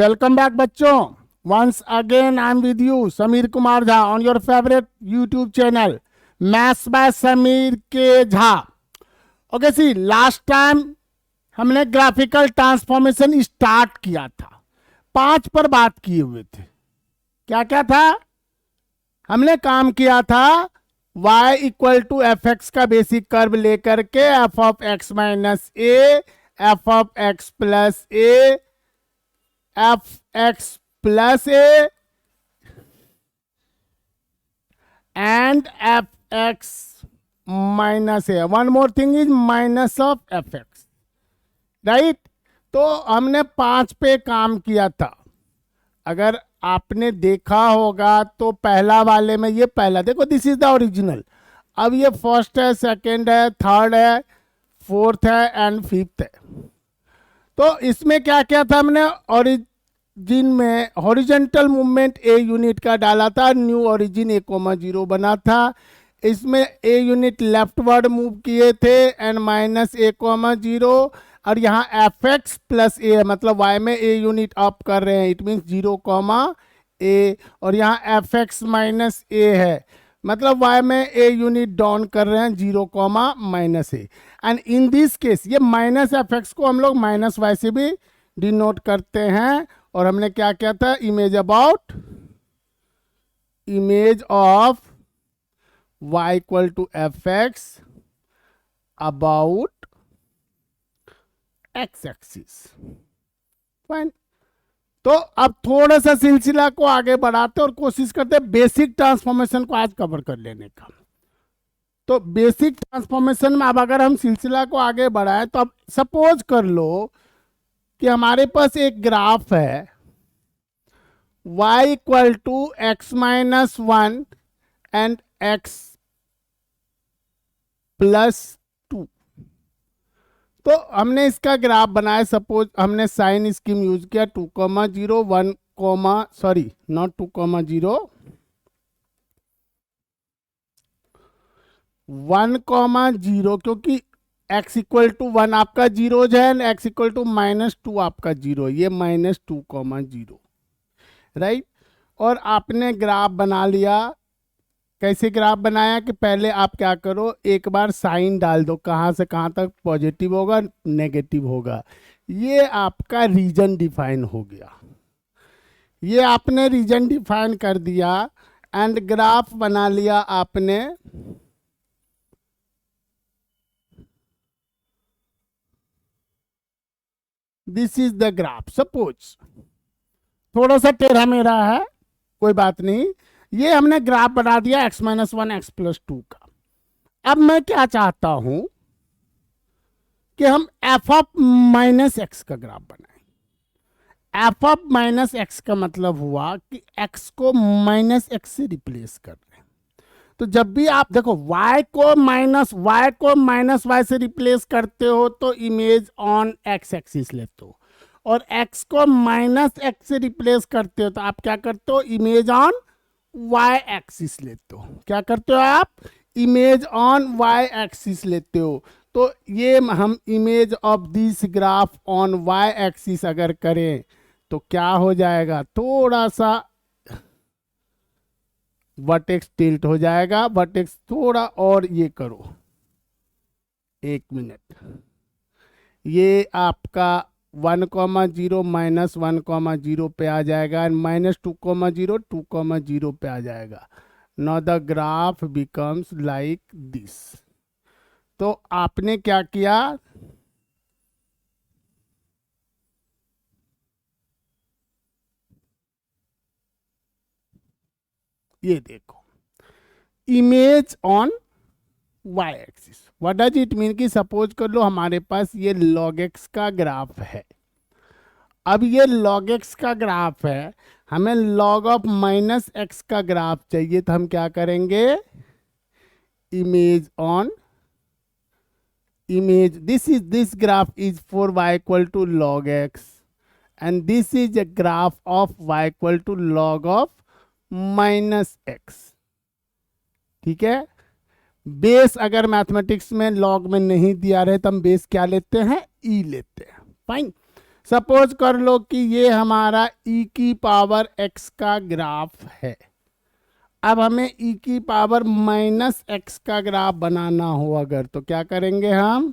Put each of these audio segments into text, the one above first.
Welcome back, बच्चों. Once again, I'm with you, Samir Kumar Jha, on your favorite YouTube channel, Maths by Samir K Jha. Okay, see, last time हमने graphical transformation start किया था, 5 पर बात किए हुए थे. क्या क्या था? हमने काम किया था y equal to F X का बेसिक कर्व लेकर के F of X minus A, F of X plus A, F X plus A and F X minus A. One more thing is minus of F X, right. तो हमने 5 पे काम किया था. अगर आपने देखा होगा तो पहला वाले में, ये पहला देखो, दिस इज द ओरिजिनल. अब ये फर्स्ट है, सेकंड है, थर्ड है, फोर्थ है एंड फिफ्थ है. तो इसमें क्या क्या था? हमने ओरिजिन में हॉरिजॉन्टल मूवमेंट ए यूनिट का डाला था. न्यू ओरिजिन ए कोमा 0 बना था. इसमें ए यूनिट लेफ्टवर्ड मूव किए थे एंड माइनस ए कोमा 0. और यहाँ एफ एक्स प्लस ए, मतलब वाई में ए यूनिट अप कर रहे हैं, इट मीन्स 0 कॉमा ए. और यहाँ एफ एक्स माइनस ए है, मतलब वाई में ए यूनिट डाउन कर रहे हैं, 0 comma minus A. And in this case ये माइनस एफ एक्स को हम लोग माइनस वाई से भी डिनोट करते हैं. और हमने क्या किया था? Image about image of y equal to F X about X axis. Fine. तो अब थोड़ा सा सिलसिला को आगे बढ़ाते और कोशिश करते बेसिक ट्रांसफॉर्मेशन को आज कवर कर लेने का. तो बेसिक ट्रांसफॉर्मेशन में अब अगर हम सिलसिला को आगे बढ़ाएं तो अब सपोज कर लो कि हमारे पास एक ग्राफ है y equal to X minus 1 and x plus 2. तो हमने इसका ग्राफ बनाया. सपोज हमने साइन स्कीम यूज किया 2,0 1, सॉरी नॉट 2,0 1,0, क्योंकि x इक्वल टू 1 आपका 0 है and x equal to minus 2 आपका 0, ये माइनस 2,0, राइट. और आपने ग्राफ बना लिया. कैसे ग्राफ बनाया कि पहले आप क्या करो, एक बार साइन डाल दो, कहाँ से कहाँ तक पॉजिटिव होगा नेगेटिव होगा. ये आपका रीजन डिफाइन हो गया. ये आपने रीजन डिफाइन कर दिया एंड ग्राफ बना लिया आपने. This is the graph. Suppose थोड़ा सा टेढ़ा मेढ़ा है, कोई बात नहीं. ये हमने ग्राफ बना दिया x माइनस 1 एक्स प्लस 2 का. अब मैं क्या चाहता हूं कि हम f ऑफ माइनस एक्स का ग्राफ बनाएं. f ऑफ माइनस एक्स का मतलब हुआ कि x को माइनस एक्स से रिप्लेस कर रहे हैं. तो जब भी आप देखो y को माइनस y से रिप्लेस करते हो तो इमेज ऑन x एक्सिस लेते हो, और x को माइनस x से रिप्लेस करते हो तो आप क्या करते हो? इमेज ऑन y एक्सिस लेते हो. क्या करते हो आप? इमेज ऑन y एक्सिस लेते हो. तो ये हम image of this graph on y axis अगर करें तो क्या हो जाएगा? थोड़ा सा वर्टेक्स टिल्ट हो जाएगा. वर्टेक्स थोड़ा और ये करो, 1 मिनट. ये आपका 1,0 माइनस 1,0 पे आ जाएगा एंड माइनस 2,0 2,0 पे आ जाएगा. Now the graph becomes like this. तो आपने क्या किया? ये देखो, image on y axis. What does it mean कि सपोज कर लो हमारे पास ये log x का ग्राफ है. अब ये log x का ग्राफ है, हमें log ऑफ माइनस एक्स का ग्राफ चाहिए. तो हम क्या करेंगे? Image on image, this graph is for y equal to log x and this is a graph of y equal to log of minus X. ठीक है. बेस अगर mathematics में लॉग में नहीं दिया रहे तो हम बेस क्या लेते हैं? ई लेते हैं. फाइन. सपोज कर लो कि ये हमारा e की पावर x का ग्राफ है। अब हमें e की पावर माइनस x का ग्राफ बनाना हो अगर, तो क्या करेंगे हम,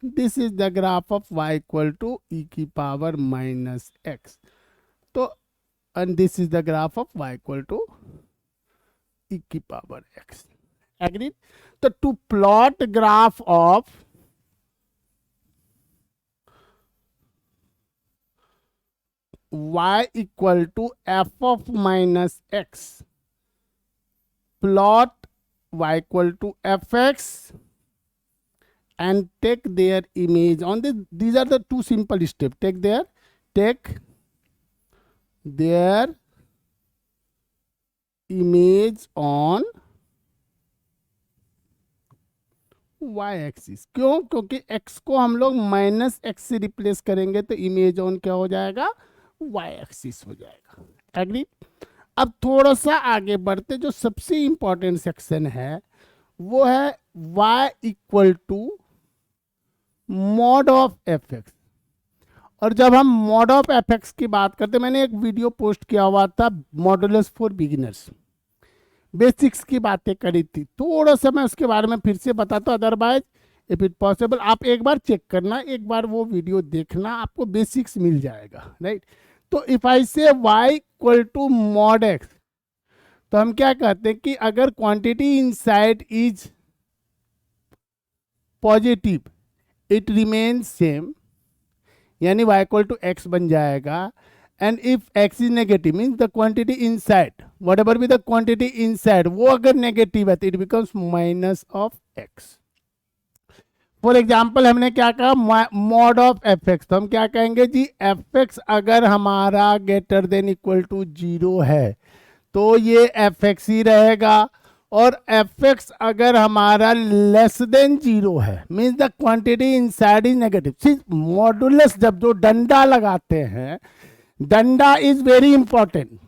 this is the graph of y equal to e की पावर माइनस x, तो and this is the graph of y equal to e की पावर x. Agreed? तो to plot graph of y equal to f of minus x, plot y equal to fx and take their image on this. These are the two simple steps. Take their image on y axis. क्यों? क्योंकि x को हम लोग minus x से replace करेंगे तो image on क्या हो जाएगा, y एक्सिस हो जाएगा। एग्री? अब थोड़ा सा आगे बढ़ते, जो सबसे इंपॉर्टेंट सेक्शन है वो है y equal to mod of F x. और जब हम मॉड ऑफ एफ एक्स की बात करते, मैंने एक वीडियो पोस्ट किया हुआ था मॉडुलस फॉर बिगिनर्स, बेसिक्स की बातें करी थी, थोड़ा सा मैं उसके बारे में फिर से बताता हूँ। अदरवाइज इफ इट पॉसिबल आप एक बार चेक करना, एक बार वो वीडियो देखना, आपको बेसिक्स मिल जाएगा, राइट। तो if I say y equal to mod x, तो हम क्या कहते हैं कि अगर quantity inside is positive it remains same, यानी y इक्वल टू एक्स बन जाएगा। And if x is negative means the quantity inside, whatever be the quantity inside, वो अगर नेगेटिव है तो it becomes minus of X. For example हमने क्या कहा, मॉड ऑफ एफ एक्स, तो हम क्या कहेंगे जी, एफ एक्स अगर हमारा ग्रेटर देन इक्वल टू 0 है तो ये एफ एक्स ही रहेगा, और एफ एक्स अगर हमारा लेस देन 0 है means the quantity inside is negative. Modulus जब जो डंडा लगाते हैं, डंडा इज वेरी इंपॉर्टेंट,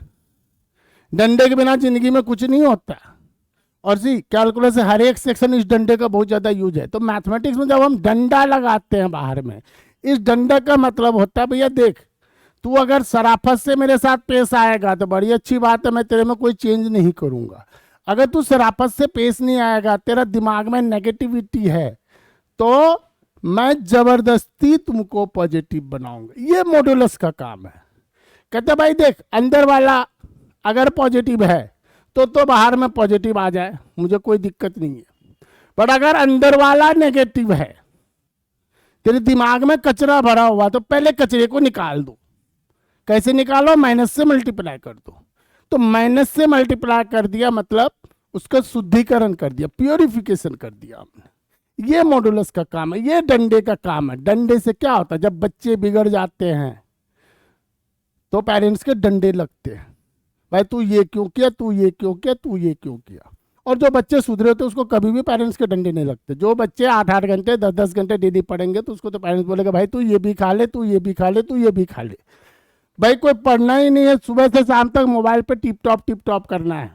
डंडे के बिना जिंदगी में कुछ नहीं होता। और कैलकुलस से हर एक सेक्शन इस डंडे का बहुत ज्यादा यूज है। तो मैथमेटिक्स में जब हम डंडा लगाते हैं बाहर में, इस डंडे का मतलब होता है भैया देख, तू अगर शराफत से मेरे साथ पेश आएगा तो बड़ी अच्छी बात है, मैं तेरे में कोई चेंज नहीं करूंगा। अगर तू शराफत से पेश नहीं आएगा, तेरा दिमाग में नेगेटिविटी है, तो मैं जबरदस्ती तुमको पॉजिटिव बनाऊंगा। ये मॉडुलस का काम है। कहते भाई देख, अंदर वाला अगर पॉजिटिव है तो बाहर में पॉजिटिव आ जाए, मुझे कोई दिक्कत नहीं है। बट अगर अंदर वाला नेगेटिव है, तेरे दिमाग में कचरा भरा हुआ, तो पहले कचरे को निकाल दो। कैसे निकालो? माइनस से मल्टीप्लाई कर दो। तो माइनस से मल्टीप्लाई कर दिया मतलब उसका शुद्धिकरण कर दिया, प्योरिफिकेशन कर दिया हमने। ये मॉडुलस का काम है, ये डंडे का काम है। डंडे से क्या होता है, जब बच्चे बिगड़ जाते हैं तो पेरेंट्स के डंडे लगते हैं, भाई तू ये क्यों किया, तू ये क्यों किया, तू ये क्यों किया। और जो बच्चे सुधरे होते हैं उसको कभी भी पेरेंट्स के डंडे नहीं लगते। जो बच्चे 8-8 घंटे 10-10 घंटे डेली पढ़ेंगे तो उसको तो पेरेंट्स बोलेगा भाई तू ये भी खा ले, तू ये भी खा ले, तू ये भी खा ले। भाई कोई पढ़ना ही नहीं है, सुबह से शाम तक मोबाइल पे टिप टॉप करना है,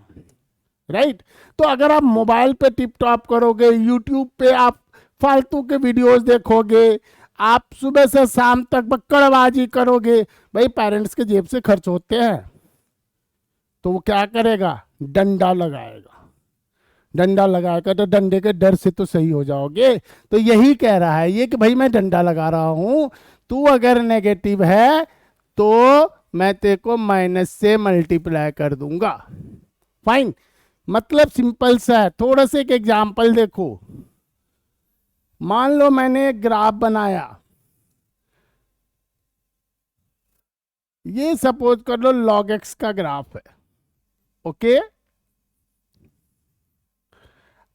राइट। तो अगर आप मोबाइल पे टिप टॉप करोगे, यूट्यूब पे आप फालतू के वीडियोस देखोगे, आप सुबह से शाम तक बक्कड़बाजी करोगे, भाई पेरेंट्स के जेब से खर्च होते हैं, तो वो क्या करेगा, डंडा लगाएगा। डंडा लगाएगा तो डंडे के डर से तो सही हो जाओगे। तो यही कह रहा है ये कि भाई मैं डंडा लगा रहा हूं, तू अगर नेगेटिव है तो मैं तेरे को माइनस से मल्टीप्लाई कर दूंगा। फाइन, मतलब सिंपल सा है। थोड़ा सा एक एग्जाम्पल देखो। मान लो मैंने एक ग्राफ बनाया, ये सपोज कर लो log x का ग्राफ है, ओके।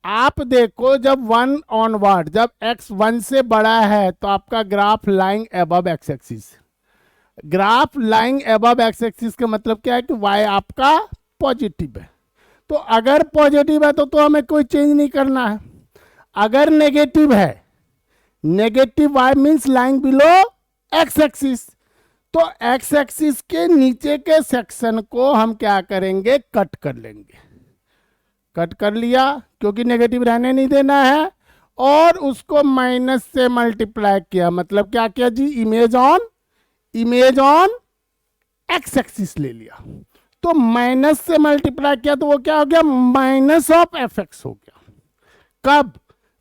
आप देखो जब 1 ऑनवर्ड, जब x 1 से बड़ा है तो आपका graph lying above x axis. Graph lying above x axis का मतलब क्या है कि y आपका पॉजिटिव है। तो अगर पॉजिटिव है तो हमें कोई चेंज नहीं करना है। अगर नेगेटिव है, negative y means lying below x axis, तो एक्स एक्सिस के नीचे के सेक्शन को हम क्या करेंगे, कट कर लेंगे। कट कर लिया क्योंकि नेगेटिव रहने नहीं देना है। और उसको माइनस से मल्टीप्लाई किया, मतलब क्या किया जी, इमेज ऑन एक्स एक्सिस ले लिया। तो माइनस से मल्टीप्लाई किया तो वो क्या हो गया, माइनस ऑफ एफ एक्स हो गया। कब,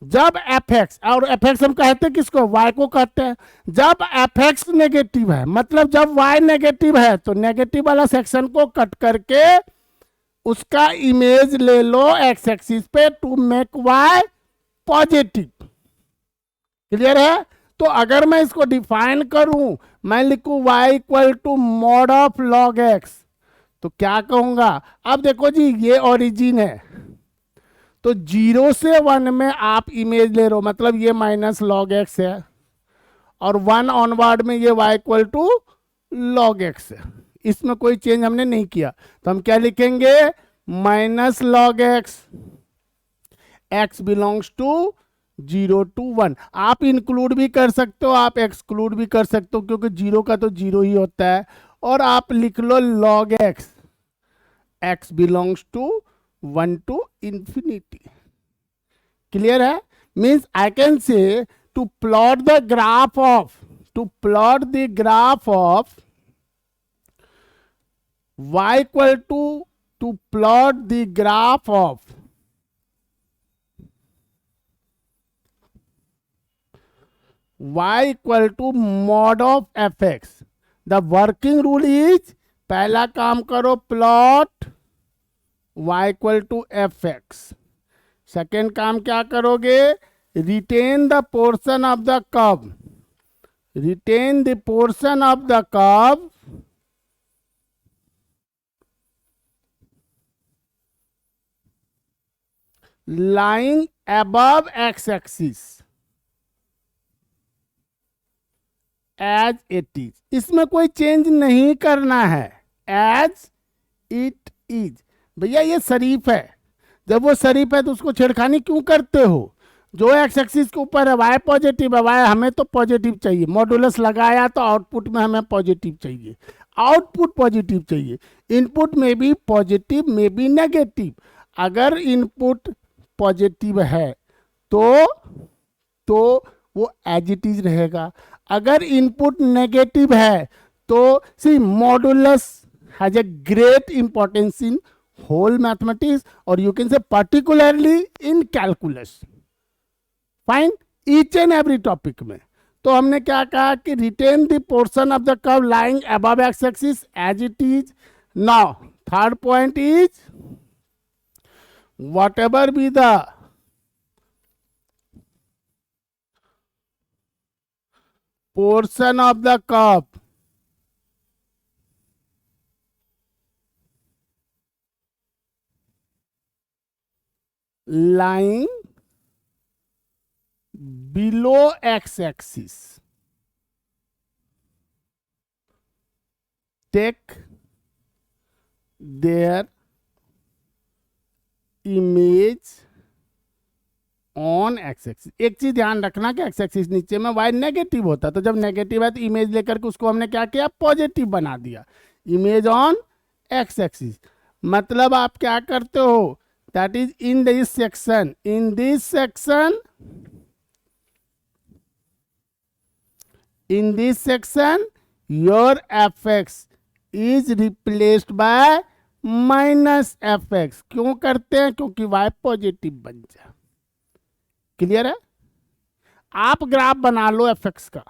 जब एफ एक्स, और एफ एक्स हम कहते हैं किसको, वाई को कहते हैं। जब एफ एक्स नेगेटिव है, मतलब जब वाई नेगेटिव है, तो नेगेटिव वाला सेक्शन को कट करके उसका इमेज ले लो एक्स एक्सिस पे to make Y positive. Clear है। तो अगर मैं इसको डिफाइन करूं, मैं लिखूं y equal to mod of log X, तो क्या कहूंगा, अब देखो जी ये ओरिजिन है, तो 0 से 1 में आप इमेज ले रहे हो, मतलब ये माइनस लॉग एक्स है, और 1 ऑनवर्ड में ये y equal to log X है। इसमें कोई चेंज हमने नहीं किया, तो हम क्या लिखेंगे, minus log x, x belongs to 0 to 1। आप इंक्लूड भी कर सकते हो, आप एक्सक्लूड भी कर सकते हो, क्योंकि 0 का तो 0 ही होता है। और आप लिख लो log x, x belongs to 1 to infinity. Clear है। Means I can say to plot the graph of y equal to plot the graph of y equal to mod of F x. The working rule is, पहला काम करो plot y equal to F x. Second काम क्या करोगे, retain the portion of the curve, retain the portion of the curve lying above x axis as it is. इसमें कोई change नहीं करना है, एज इट इज। भैया ये शरीफ है, जब वो शरीफ है तो उसको छेड़खानी क्यों करते हो। जो एक्स एक्सिस के ऊपर है वाई पॉजिटिव है, वाई हमें तो पॉजिटिव चाहिए, मॉडुलस लगाया तो आउटपुट में हमें पॉजिटिव चाहिए, आउटपुट पॉजिटिव चाहिए। इनपुट में भी पॉजिटिव में भी नेगेटिव। अगर इनपुट पॉजिटिव है तो वो एज इट इज रहेगा। अगर इनपुट नेगेटिव है तो see modulus has a great importance in whole mathematics, और you can say particularly in calculus, fine, each and every topic में। तो हमने क्या कहा कि retain the portion of the curve lying above x axis as it is. Now third point is, whatever be the portion of the curve lying below x axis, take their image on x axis. एक चीज ध्यान रखना कि x axis नीचे में Y negative होता है, तो जब नेगेटिव है तो इमेज लेकर के उसको हमने क्या किया, पॉजिटिव बना दिया, इमेज ऑन एक्स एक्सिस। मतलब आप क्या करते हो, that is in this section, in this section your F x is replaced by minus f x. क्यों करते हैं, क्योंकि वाई पॉजिटिव बन जाए। क्लियर है। आप ग्राफ बना लो एफ एक्स का,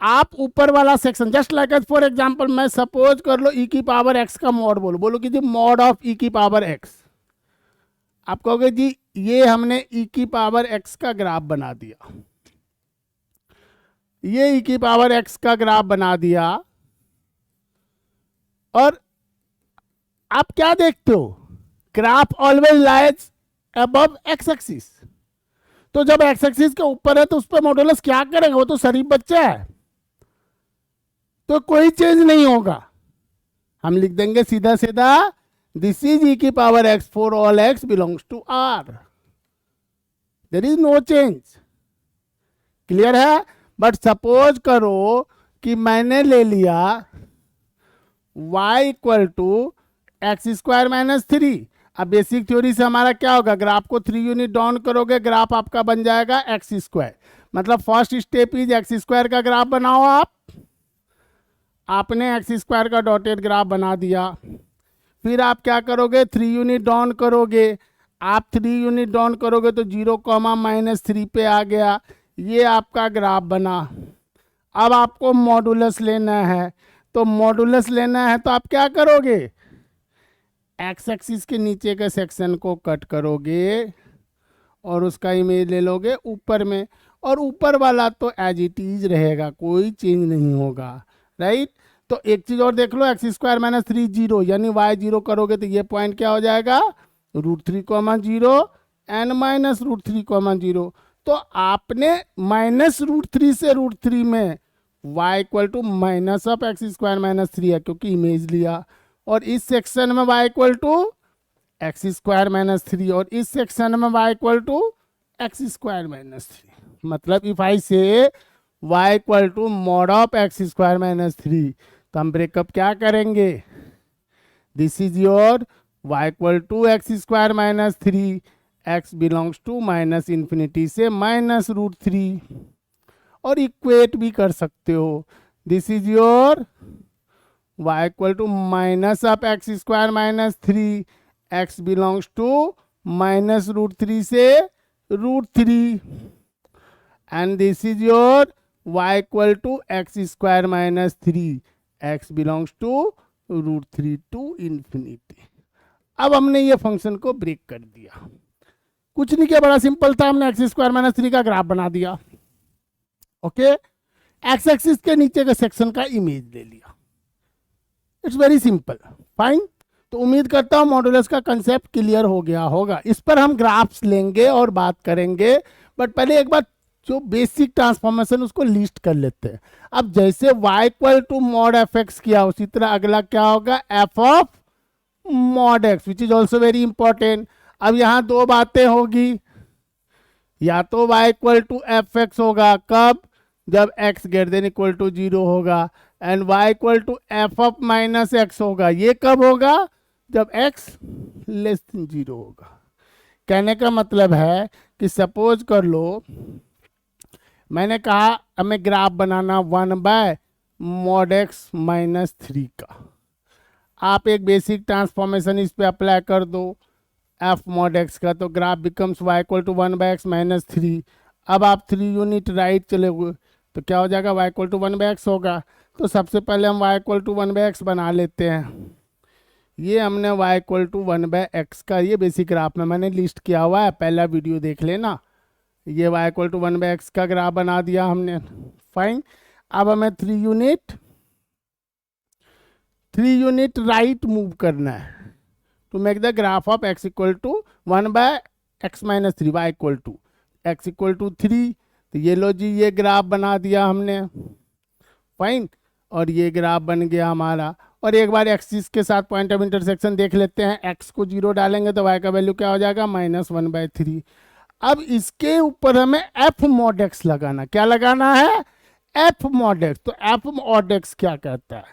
आप ऊपर वाला section just like for example मैं सपोज कर लो ई की पावर एक्स का मॉड बोलो कि जी मॉड ऑफ ई की पावर एक्स। आप कहोगे जी ये हमने ई की पावर एक्स का ग्राफ बना दिया, ये ई की पावर एक्स का ग्राफ बना दिया, और आप क्या देखते हो, graph always lies above x axis. तो जब एक्स एक्सिस के ऊपर है तो उस पर मॉडुलस क्या करेगा, वो तो शरीफ बच्चा है, तो कोई चेंज नहीं होगा। हम लिख देंगे सीधा सीधा, दिस इज ई की power X for all X belongs to R, there is no change. Clear है। बट सपोज करो कि मैंने ले लिया y equal to X square minus 3। अब बेसिक थ्योरी से हमारा क्या होगा, ग्राफ को 3 यूनिट डाउन करोगे, ग्राफ आपका बन जाएगा एक्स स्क्वायर। मतलब first step is x square का ग्राफ बनाओ आप। आपने एक्स स्क्वायर का डॉटेड ग्राफ बना दिया। फिर आप क्या करोगे, 3 यूनिट डाउन करोगे। आप 3 यूनिट डाउन करोगे तो 0, -3 पे आ गया, ये आपका ग्राफ बना। अब आपको मॉडुलस लेना है, तो मॉडुलस लेना है तो आप क्या करोगे, एक्स एक्सिस के नीचे के सेक्शन को कट करोगे और उसका इमेज ले लोगे ऊपर में, और ऊपर वाला तो एज इट इज रहेगा, कोई चेंज नहीं होगा, राइट। तो एक चीज और देख लो, एक्स स्क्वायर -3 0, यानी वाई 0 करोगे तो ये पॉइंट क्या हो जाएगा, √3, 0 एन -√3, 0। तो आपने -√3 से √3 में y equal to minus of X square -3 है, क्योंकि इमेज लिया, और इस सेक्शन में y equal to X square -3, और इस सेक्शन में y equal to X square -3। मतलब if I say y equal to mod of X square -3, तो हम ब्रेकअप क्या करेंगे, this is your y equal to X square -3, x belongs to -∞ से -√3, और इक्वेट भी कर सकते हो, this is your y equal to minus of X square -3, x belongs to -√3 से √3, and this is your y equal to X square -3, x belongs to √3 to infinity. अब हमने ये फंक्शन को ब्रेक कर दिया, कुछ नहीं किया, बड़ा सिंपल था, हमने एक्स स्क्वायर -3 का ग्राफ बना दिया। ओके, एक्स एक्सिस के नीचे के सेक्शन का इमेज ले लिया, इट्स वेरी सिंपल, फाइन। तो उम्मीद करता हूं मॉडुलस का कंसेप्ट क्लियर हो गया होगा। इस पर हम ग्राफ्स लेंगे और बात करेंगे, बट पहले एक बार जो बेसिक ट्रांसफॉर्मेशन उसको लिस्ट कर लेते हैं। अब जैसे y equal to mod f x किया, उसी तरह अगला क्या होगा, f of mod x, which is also very important. अब यहाँ दो बातें होगी, या तो y equal to F x होगा, कब, जब x greater than equal to 0 होगा, and y equal to f of -x होगा, ये कब होगा, जब x लेस देन 0 होगा। कहने का मतलब है कि सपोज कर लो, मैंने कहा हमें ग्राफ बनाना 1/mod x -3 का। आप एक बेसिक ट्रांसफॉर्मेशन इस पे अप्लाई कर दो f mod x का, तो graph becomes y equal to 1/x -3। अब आप 3 यूनिट राइट चले हुए तो क्या हो जाएगा, y इक्वल टू 1/x होगा। तो सबसे पहले हम y इक्वल टू 1/x बना लेते हैं। ये हमने y इक्वल टू 1/x का ये बेसिक ग्राफ में मैंने लिस्ट किया हुआ है, पहला वीडियो देख लेना। ये y इक्वल टू 1/x का ग्राफ बना दिया हमने, फाइन। अब हमें 3 यूनिट राइट मूव करना है to make the graph of x equal to 1/x -3, y equal to x equal to 3। तो ये लो जी, ये ग्राफ बना दिया हमने, फाइन, और ये ग्राफ बन गया हमारा। और एक बार एक्सिस के साथ पॉइंट ऑफ इंटरसेक्शन देख लेते हैं, x को 0 डालेंगे तो y का वैल्यू क्या हो जाएगा, -1/3। अब इसके ऊपर हमें f mod x लगाना, क्या लगाना है, f mod x। तो f mod x क्या कहता है,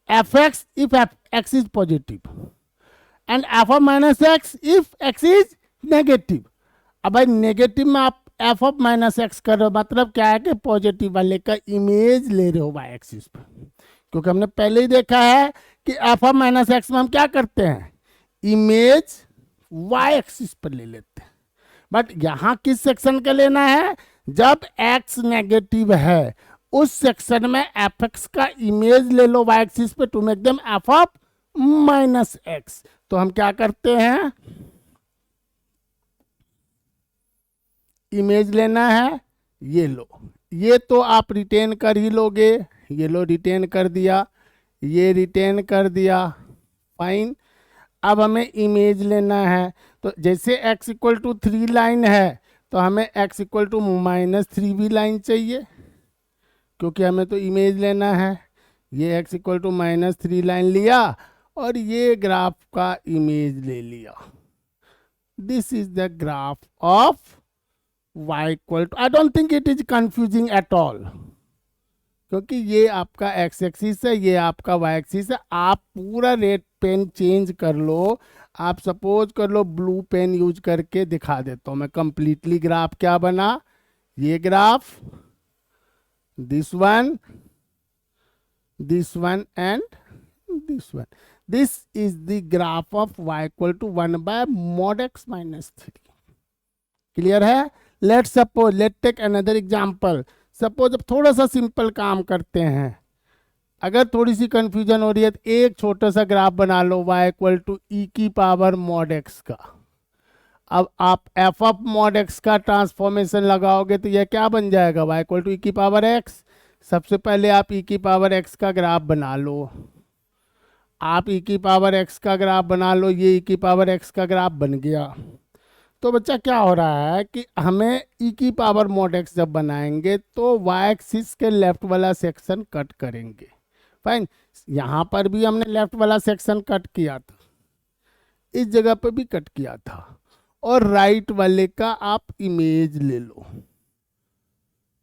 fx if x is positive and f of -x if x is negative। अब भाई नेगेटिव में आप f of -x कर रहे हो, मतलब क्या है कि पॉजिटिव वाले का इमेज ले रहे हो y एक्सिस पर, क्योंकि हमने पहले ही देखा है कि f of -x में हम क्या करते हैं, इमेज y एक्सिस पर ले लेते हैं। बट यहाँ किस सेक्शन का लेना है, जब x नेगेटिव है उस सेक्शन में fx का इमेज ले लो y एक्सिस पे to make them f of -x। तो हम क्या करते हैं, इमेज लेना है, ये लो, ये तो आप रिटेन कर ही लोगे, ये लो रिटेन कर दिया, ये रिटेन कर दिया, फाइन। अब हमें इमेज लेना है, तो जैसे x इक्वल टू 3 लाइन है तो हमें x इक्वल टू -3 भी लाइन चाहिए, क्योंकि हमें तो इमेज लेना है। ये x इक्वल टू -3 लाइन लिया और ये ग्राफ का इमेज ले लिया। This is the graph of y equal to, I don't think it is confusing at all, क्योंकि ये आपका x एक्सिस है, ये आपका y एक्सिस है। आप पूरा रेट पेन चेंज कर लो, आप सपोज कर लो ब्लू पेन यूज करके दिखा देता हूं मैं कंप्लीटली ग्राफ क्या बना। ये graph, this one and this one, this is the graph of y equal to 1/mod x-3। Clear है? Let take another example. Suppose अब थोड़ा सा सिंपल काम करते हैं, अगर थोड़ी सी कंफ्यूजन हो रही है तो एक छोटा सा ग्राफ बना लो y इक्वल टू ई की पावर मॉड x का। अब आप एफ ऑफ मॉड x का ट्रांसफॉर्मेशन लगाओगे तो यह क्या बन जाएगा, y इक्वल टू ई की पावर x। सबसे पहले आप ई की पावर x का ग्राफ बना लो, आप ई की पावर x का ग्राफ बना लो, ये ई की पावर x का ग्राफ बन गया। तो बच्चा क्या हो रहा है कि हमें ई की पावर मॉड x जब बनाएंगे तो y एक्सिस के लेफ्ट वाला सेक्शन कट करेंगे। फाइन, यहां पर भी हमने लेफ्ट वाला सेक्शन कट किया था, इस जगह पे भी कट किया था, और राइट वाले का आप इमेज ले लो।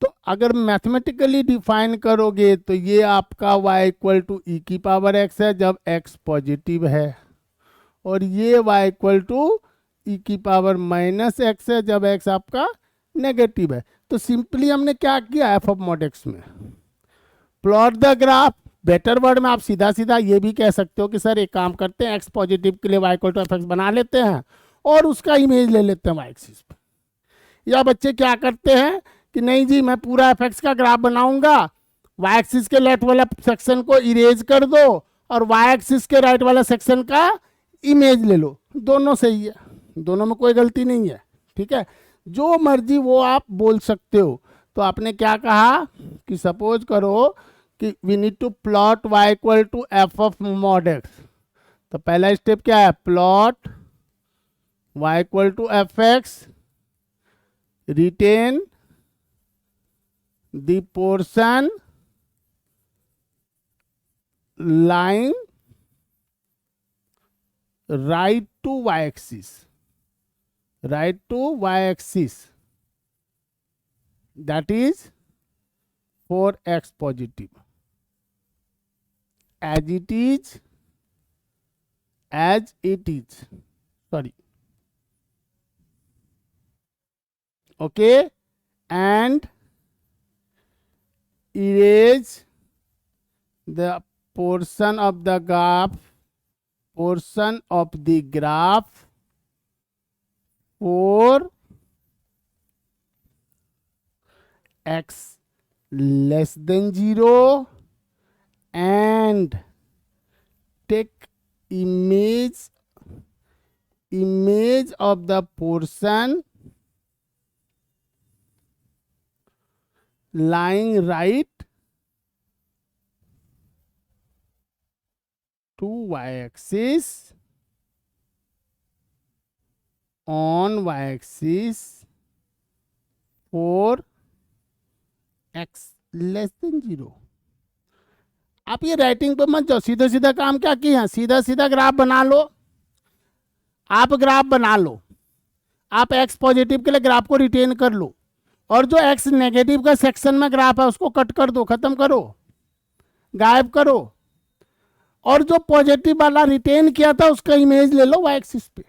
तो अगर मैथमेटिकली डिफाइन करोगे तो ये आपका y इक्वल टू ई की पावर x है जब x पॉजिटिव है, और ये y इक्वल टू ई की पावर माइनस x है जब x आपका नेगेटिव है। तो सिंपली हमने क्या किया, एफ ऑफ मॉड x में plot the graph. Better word में आप सीधा सीधा ये भी कह सकते हो कि सर एक काम करते हैं, x पॉजिटिव के लिए y equal to F x बना लेते हैं और उसका इमेज ले लेते हैं y एक्सिस पे। या बच्चे क्या करते हैं कि नहीं जी मैं पूरा एफ एक्स का ग्राफ बनाऊंगा, y एक्सिस के लेफ्ट वाला सेक्शन को इरेज कर दो और y एक्सिस के राइट वाला सेक्शन का इमेज ले लो। दोनों सही है, दोनों में कोई गलती नहीं है, ठीक है, जो मर्जी वो आप बोल सकते हो। तो आपने क्या कहा कि सपोज करो कि we need to plot y equal to f of mod x। तो पहला स्टेप क्या है, plot y equal to F x, retain the portion lying right to y axis, right to y axis, that is for x positive, as it is, sorry, okay, and erase the portion of the graph for x less than 0 and take image of the portion lying right to y-axis on y-axis for x less than 0। आप ये writing पे मत जाओ, सीधा सीधा काम क्या किया, सीधा सीधा ग्राफ बना लो। आप ग्राफ बना लो, आप x पॉजिटिव के लिए ग्राफ को रिटेन कर लो, और जो x नेगेटिव का सेक्शन में ग्राफ है उसको कट कर दो, खत्म करो, गायब करो, और जो पॉजिटिव वाला रिटेन किया था उसका इमेज ले लो y एक्सिस पे।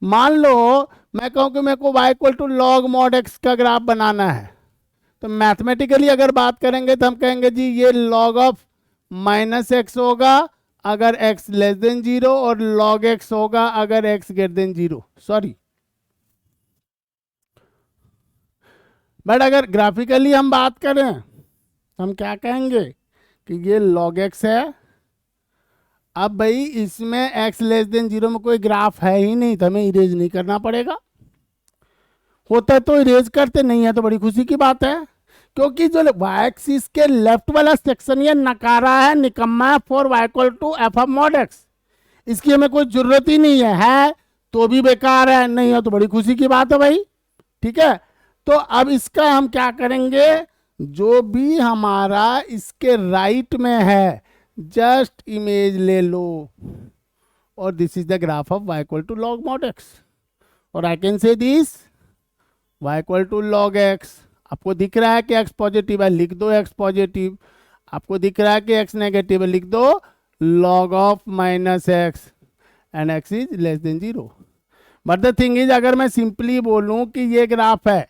मान लो मैं कहूं कि मेरे को y equal to log mod x का ग्राफ बनाना है, तो मैथमेटिकली अगर बात करेंगे तो हम कहेंगे जी ये लॉग ऑफ माइनस x होगा अगर x लेस देन 0 और log x होगा अगर x greater then 0। Sorry, but अगर ग्राफिकली हम बात करें तो हम क्या कहेंगे कि ये log x है। अब भाई इसमें x लेस देन 0 में कोई ग्राफ है ही नहीं, तो हमें इरेज नहीं करना पड़ेगा, होता तो इरेज करते, नहीं है तो बड़ी खुशी की बात है, क्योंकि जो y एक्सिस के लेफ्ट वाला सेक्शन ये नकारा है, निकम्मा है for y equal to f of mod x, इसकी हमें कोई जरूरत ही नहीं है तो भी बेकार है, नहीं है तो बड़ी खुशी की बात है भाई, ठीक है। तो अब इसका हम क्या करेंगे, जो भी हमारा इसके राइट में है जस्ट इमेज ले लो, और this is the graph of y equal to log mod x, और I can say this y equal to log x। आपको दिख रहा है कि x पॉजिटिव है, लिख दो x पॉजिटिव, आपको दिख रहा है कि x नेगेटिव है, लिख दो log of minus x, and x is less than 0। But the thing is, अगर मैं सिंपली बोलूं कि ये ग्राफ है,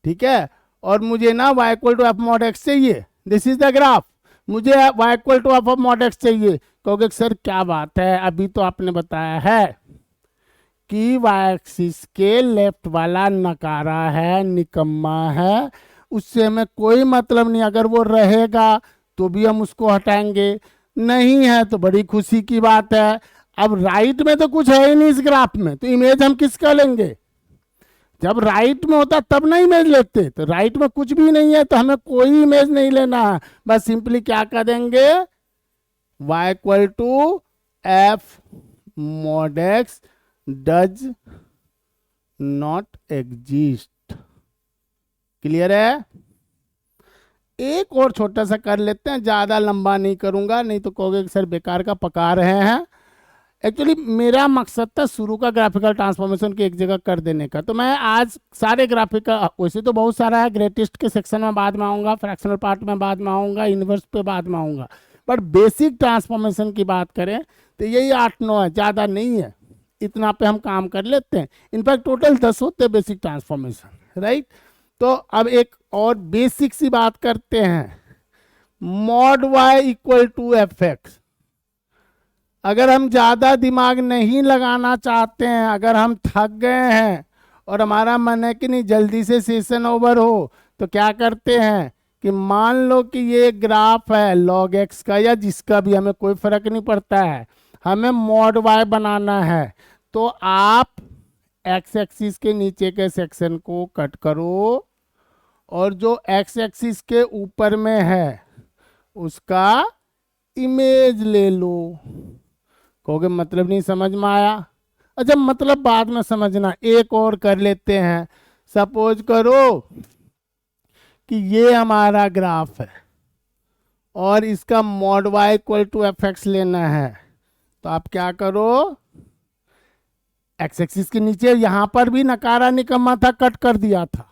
ठीक है, और मुझे ना y equal to f mod x चाहिए, दिस इज द ग्राफ, मुझे y equal to f mod x चाहिए, कहोगे सर क्या बात है, अभी तो आपने बताया है कि y एक्सिस के लेफ्ट वाला नकारा है, निकम्मा है, उससे हमें कोई मतलब नहीं, अगर वो रहेगा तो भी हम उसको हटाएंगे, नहीं है तो बड़ी खुशी की बात है। अब राइट में तो कुछ है ही नहीं इस ग्राफ में, तो इमेज हम किसका लेंगे? जब राइट में होता तब ना इमेज लेते, तो राइट में कुछ भी नहीं है तो हमें कोई इमेज नहीं लेना है, बस सिंपली क्या कर देंगे, y equal to f mod x does not exist. Clear है? एक और छोटा सा कर लेते हैं, ज्यादा लंबा नहीं करूंगा, नहीं तो कहोगे सर बेकार का पका रहे हैं। एक्चुअली मेरा मकसद था शुरू का ग्राफिकल ट्रांसफॉर्मेशन की एक जगह कर देने का, तो मैं आज सारे ग्राफिकल, वैसे तो बहुत सारा है, ग्रेटेस्ट के सेक्शन में बाद में आऊँगा, फ्रैक्शनल पार्ट में बाद में आऊँगा, इन्वर्स पे बाद में आऊँगा, बट बेसिक ट्रांसफॉर्मेशन की बात करें तो यही 8-9 है, ज़्यादा नहीं है, इतना पे हम काम कर लेते हैं। इनफैक्ट टोटल 10 होते हैं बेसिक ट्रांसफॉर्मेशन, राइट। तो अब एक और बेसिक सी बात करते हैं, mod y equal to F x. अगर हम ज़्यादा दिमाग नहीं लगाना चाहते हैं, अगर हम थक गए हैं और हमारा मन है कि नहीं जल्दी से सेशन ओवर हो, तो क्या करते हैं कि मान लो कि ये ग्राफ है लॉग एक्स का या जिसका भी, हमें कोई फर्क नहीं पड़ता है, हमें मॉड वाई बनाना है, तो आप एक्स एक्सिस के नीचे के सेक्शन को कट करो और जो एक्स एक्सिस के ऊपर में है उसका इमेज ले लो। कहोगे मतलब नहीं समझ में आया? अच्छा मतलब बाद में समझना, एक और कर लेते हैं। सपोज करो कि ये हमारा ग्राफ है और इसका mod y equal to F x लेना है, तो आप क्या करो, एक्स एक्सिस के नीचे यहां पर भी नकारा निकम्मा था, कट कर दिया था,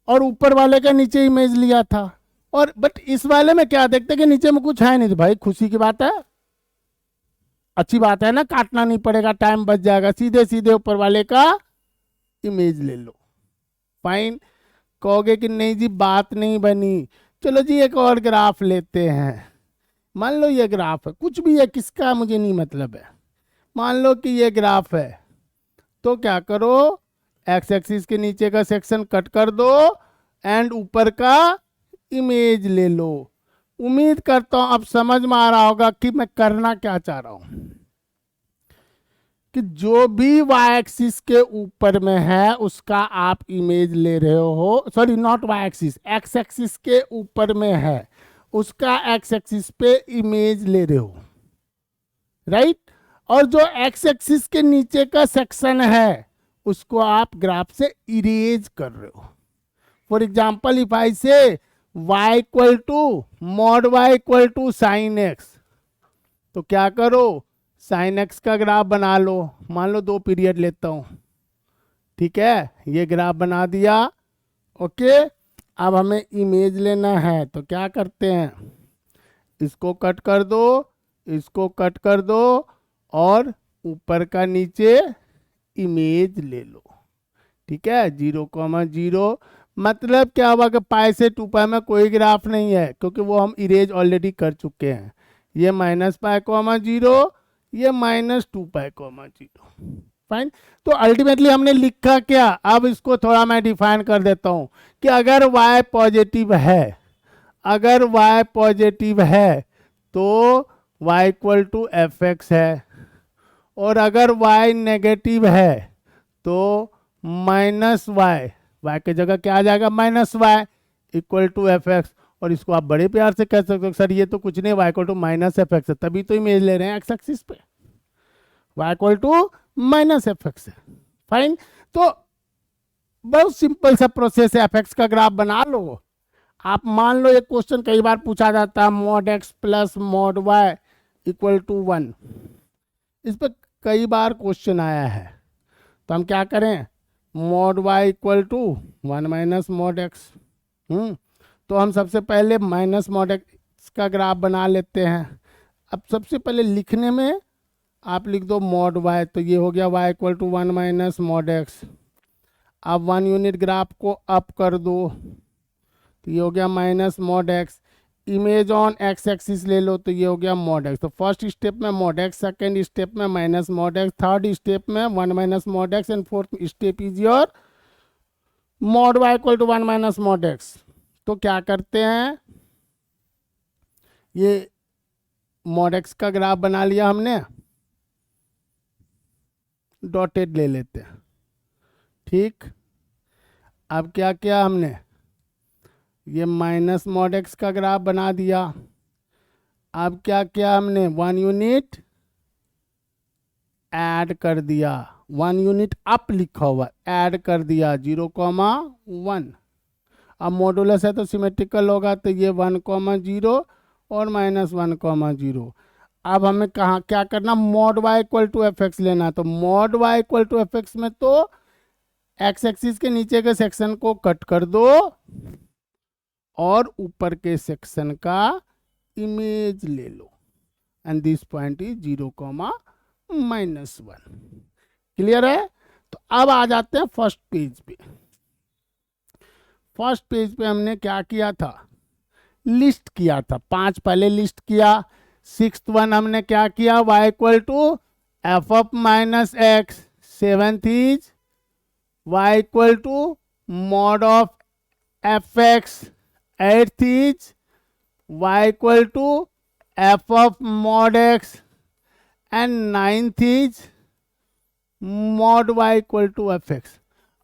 और ऊपर वाले के नीचे इमेज लिया था, और बट इस वाले में क्या देखते कि नीचे में कुछ है नहीं, तो भाई खुशी की बात है, अच्छी बात है ना, काटना नहीं पड़ेगा, टाइम बच जाएगा, सीधे सीधे ऊपर वाले का इमेज ले लो, फाइन। कहोगे कि नहीं जी बात नहीं बनी, चलो जी एक और ग्राफ लेते हैं। मान लो ये ग्राफ है, कुछ भी है, किसका मुझे नहीं मतलब है, मान लो कि ये ग्राफ है, तो क्या करो, एक्स एक्सिस के नीचे का सेक्शन कट कर दो एंड ऊपर का इमेज ले लो। उम्मीद करता हूं अब समझ में आ रहा होगा कि मैं करना क्या चाह रहा हूं, कि जो भी वाई एक्सिस के ऊपर में है उसका आप इमेज ले रहे हो, sorry not y axis, x axis के ऊपर में है उसका एक्स एक्सिस पे इमेज ले रहे हो, राइट। और जो एक्स एक्सिस के नीचे का सेक्शन है उसको आप ग्राफ से इरेज कर रहे हो। For example if I say y equal to mod y equal to sine x, तो क्या करो, साइन एक्स का ग्राफ बना लो, मान लो 2 पीरियड लेता हूं, ठीक है, ये ग्राफ बना दिया, ओके। अब हमें इमेज लेना है, तो क्या करते हैं, इसको कट कर दो, इसको कट कर दो और ऊपर का नीचे इमेज ले लो, ठीक है, 0,0। मतलब क्या हुआ कि पाई से 2 पाई में कोई ग्राफ नहीं है, क्योंकि वो हम इरेज ऑलरेडी कर चुके हैं। ये -π,0, ये -2π,0, फाइन। तो अल्टीमेटली हमने लिखा क्या, अब इसको थोड़ा मैं डिफाइन कर देता हूं कि अगर y पॉजिटिव है, अगर y पॉजिटिव है तो y equal to F x है, और अगर y नेगेटिव है तो माइनस वाई, y की जगह क्या आ जाएगा, -y equal to F x. और इसको आप बड़े प्यार से कह सकते हो सर ये तो कुछ नहीं, y equal to minus f x है, तभी तो इमेज ले रहे हैं एक्स एक्सिस पे, y equal to minus f x है, फाइन। तो बहुत सिंपल सा प्रोसेस है, एफ एक्स का ग्राफ बना लो आप। मान लो एक क्वेश्चन कई बार पूछा जाता है, mod x plus mod y equal to 1, इस पर कई बार क्वेश्चन आया है, तो हम क्या करें, mod y equal to 1 minus mod x. तो हम सबसे पहले माइनस मॉड एक्स का ग्राफ बना लेते हैं। अब सबसे पहले लिखने में आप लिख दो मॉड वाई, तो ये हो गया y equal to 1 minus mod x. अब 1 यूनिट ग्राफ को अप कर दो, तो ये हो गया minus mod x. Image on x axis ले लो, तो ये हो गया मॉड एक्स। तो फर्स्ट स्टेप में मॉड एक्स, सेकेंड स्टेप में minus mod x, third step में 1 minus mod x, and fourth step is your mod y equal to 1 minus mod x. तो क्या करते हैं, ये मॉड एक्स का ग्राफ बना लिया हमने, डॉटेड ले लेते हैं। ठीक, अब क्या किया हमने, ये माइनस मॉड एक्स का ग्राफ बना दिया। अब क्या किया हमने, 1 यूनिट ऐड कर दिया, 1 यूनिट अप लिखा हुआ ऐड कर दिया 0,1। अब मॉडुलस है तो सिमेट्रिकल होगा, तो ये 1,0 और माइनस 1,0। अब हमें कहाँ क्या करना, mod y equal to F x लेना। तो mod y equal to F x में तो एक्स एक्सिस के नीचे के सेक्शन को कट कर दो और ऊपर के सेक्शन का इमेज ले लो, and this point is 0,-1। Clear है। तो अब आ जाते हैं फर्स्ट पेज पे। फर्स्ट पेज पे हमने क्या किया था, लिस्ट किया था, 5 पहले लिस्ट किया। 6th वन हमने क्या किया, y equal to f of minus x. 7th is y equal to mod of F x. 8th is y equal to f of mod x, and 9th is mod y equal to F x.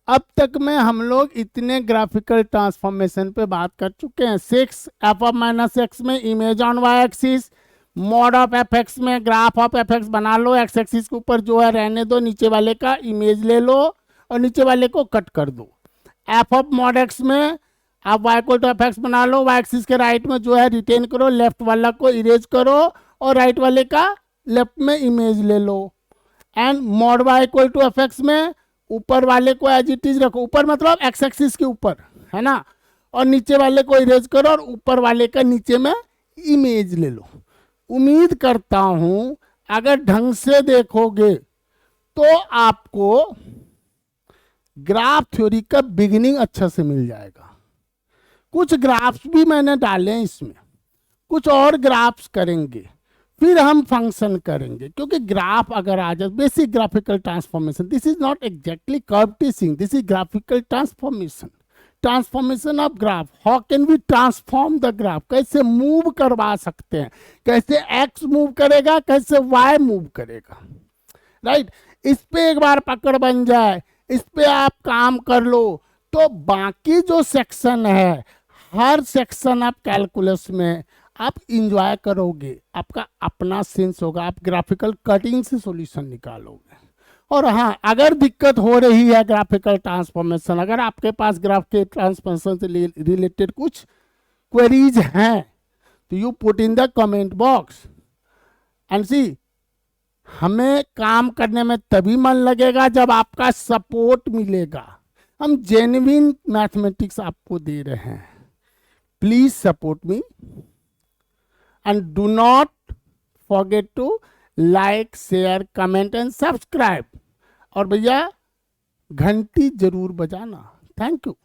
अब तक में हम लोग इतने graphical transformation पे बात कर चुके हैं। 6 एफ ऑफ माइनस एक्स में image on y axis, mod of F x में ग्राफ ऑफ एफ एक्स बना लो, एक्स एक्सिस के ऊपर जो है रहने दो, नीचे वाले का इमेज ले लो और नीचे वाले को कट कर दो। एफ ऑफ मॉड एक्स में आप y equal to F x बना लो, वाई एक्सिस के राइट में जो है रिटेन करो, लेफ्ट वाला को इरेज करो और राइट वाले का लेफ्ट में इमेज ले लो। And mod y equal to F x में ऊपर वाले को एज इट इज रखो, ऊपर मतलब एक्स एक्सिस के ऊपर है ना, और नीचे वाले को इरेज करो और ऊपर वाले का नीचे में इमेज ले लो। उम्मीद करता हूं अगर ढंग से देखोगे तो आपको ग्राफ थ्योरी का बिगिनिंग अच्छा से मिल जाएगा। कुछ ग्राफ्स भी मैंने डाले हैं इसमें, कुछ और ग्राफ्स करेंगे, फिर हम फंक्शन करेंगे, क्योंकि ग्राफ अगर आ जाए, basic graphical transformation, this is not exactly curve teaching, this is graphical transformation. Transformation of graph, how can we transform the graph, कैसे मूव करवा सकते हैं, कैसे एक्स मूव करेगा, कैसे वाई मूव करेगा, राइट। इस पे एक बार पकड़ बन जाए, इस पे आप काम कर लो, तो बाकी जो सेक्शन है, हर सेक्शन ऑफ कैलकुलस में आप इंजॉय करोगे, आपका अपना सेंस होगा, आप ग्राफिकल कटिंग से सॉल्यूशन निकालोगे। और हाँ, अगर दिक्कत हो रही है ग्राफिकल ट्रांसफॉर्मेशन, अगर आपके पास ग्राफ के ट्रांसफॉर्मेशन से रिलेटेड कुछ क्वेरीज हैं, तो you put in the comment box and see. हमें काम करने में तभी मन लगेगा जब आपका सपोर्ट मिलेगा। हम जेन्युइन मैथमेटिक्स आपको दे रहे हैं, please support me and do not forget to like, share, comment and subscribe। और भैया घंटी जरूर बजाना। Thank you.